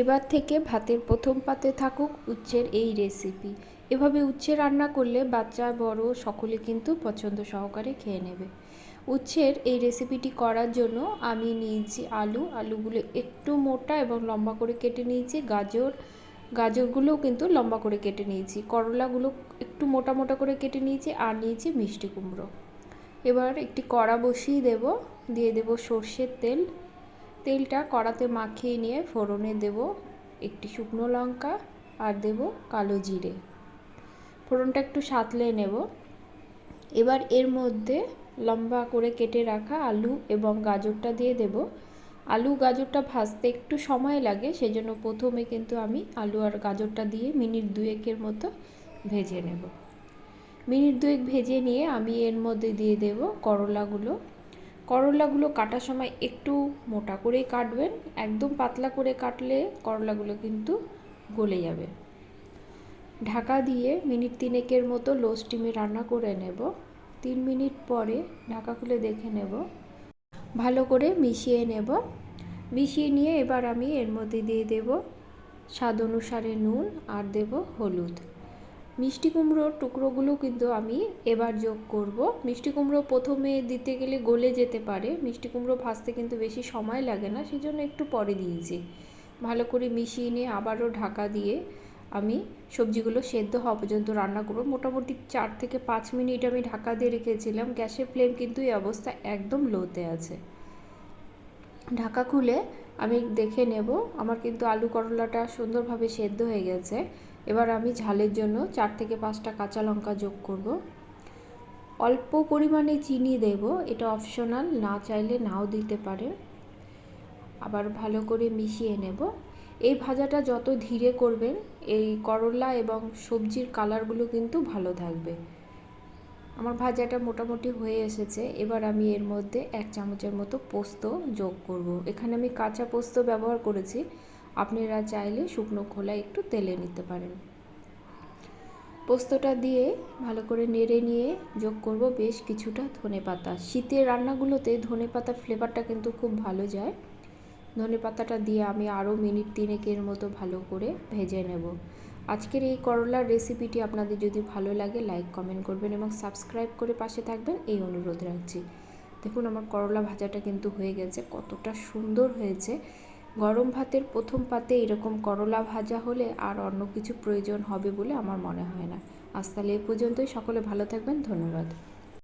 এবার থেকে ভাতের প্রথম পাতে থাকুক উচ্ছের এই রেসিপি। এভাবে উচ্ছে রান্না করলে বাচ্চা বড় সকলে কিন্তু পছন্দ সহকারে খেয়ে নেবে। উচ্ছের এই রেসিপিটি করার জন্য আমি নিয়েছি আলুগুলো একটু মোটা এবং লম্বা করে কেটে নিয়েছি। গাজরগুলোও কিন্তু লম্বা করে কেটে নিয়েছি। করলাগুলো একটু মোটা মোটা করে কেটে নিয়েছি। আর নিয়েছি মিষ্টি কুমড়ো। এবার একটি কড়া বসিয়ে দিয়ে দেব সর্ষের তেল। তেলটা কড়াতে মাখিয়ে নিয়ে ফোড়নে দেব একটি শুকনো লঙ্কা আর দেব কালো জিরে। ফোড়নটা একটু সাঁতলে নেব। এবার এর মধ্যে লম্বা করে কেটে রাখা আলু এবং গাজরটা দিয়ে দেব। আলু গাজরটা ভাজতে একটু সময় লাগে, সেজন্য প্রথমে কিন্তু আমি আলু আর গাজরটা দিয়ে মিনিট দুয়েকের মতো ভেজে নেব। মিনিট দুয়েক ভেজে নিয়ে আমি এর মধ্যে দিয়ে দেব করলাগুলো কাটার সময় একটু মোটা করেই কাটবেন। একদম পাতলা করে কাটলে করলাগুলো কিন্তু গলে যাবে। ঢাকা দিয়ে মিনিট তিনেকের মতো লো স্টিমে রান্না করে নেব। 3 মিনিট পরে ঢাকা খুলে দেখে নেব। ভালো করে মিশিয়ে নেব। মিশিয়ে নিয়ে এবার আমি এর মধ্যে দিয়ে দেব স্বাদ অনুসারে নুন আর দেব হলুদ। মিষ্টি কুমড়োর টুকরোগুলো কিন্তু আমি এবার যোগ করব। মিষ্টি কুমড়ো প্রথমে দিতে গেলে গলে যেতে পারে। মিষ্টি কুমড়ো ভাজতে কিন্তু বেশি সময় লাগে না, সেজন্য একটু পরে দিয়েছি। ভালো করে মিশিয়ে নিয়ে আবারও ঢাকা দিয়ে আমি সবজিগুলো সেদ্ধ হওয়া পর্যন্ত রান্না করব। মোটামুটি 4 থেকে 5 মিনিট আমি ঢাকা দিয়ে রেখেছিলাম। গ্যাসের ফ্লেম কিন্তু এই অবস্থা একদম লোতে আছে। ঢাকা খুলে আমি দেখে নেব আমার কিন্তু আলু করলাটা সুন্দরভাবে সেদ্ধ হয়ে গেছে। এবার আমি ঝালের জন্য 4 থেকে 5টা কাঁচা লঙ্কা যোগ করব। অল্প পরিমাণে চিনি দেব, এটা অপশনাল, না চাইলে নাও দিতে পারেন। আবার ভালো করে মিশিয়ে নেব। এই ভাজাটা যত ধীরে করবেন এই করলা এবং সবজির কালারগুলো কিন্তু ভালো থাকবে। আমার ভাজাটা মোটামুটি হয়ে এসেছে। এবার আমি এর মধ্যে 1 চামচের মতো পোস্ত যোগ করব। এখানে আমি কাঁচা পোস্ত ব্যবহার করেছি, আপনারা চাইলে শুকনো খোলা একটু তেলে নিতে পারেন। পোস্তটা দিয়ে ভালো করে নেড়ে নিয়ে যোগ করব বেশ কিছুটা ধনেপাতা। শীতের রান্নাগুলোতে ধনেপাতার ফ্লেভারটা কিন্তু খুব ভালো যায়। ধনেপাতাটা দিয়ে আমি আরও মিনিট 3 মতো ভালো করে ভেজে নেব। আজকের এই করলার রেসিপিটি আপনাদের যদি ভালো লাগে লাইক কমেন্ট করবেন এবং সাবস্ক্রাইব করে পাশে থাকবেন এই অনুরোধ রাখছি। দেখুন আমার করলা ভাজাটা কিন্তু হয়ে গেছে, কতটা সুন্দর হয়েছে। গরম ভাতের প্রথম পাতে এরকম করলা ভাজা হলে আর অন্য কিছু প্রয়োজন হবে বলে আমার মনে হয় না। আজ তাহলে এ পর্যন্তই। সকলে ভালো থাকবেন। ধন্যবাদ।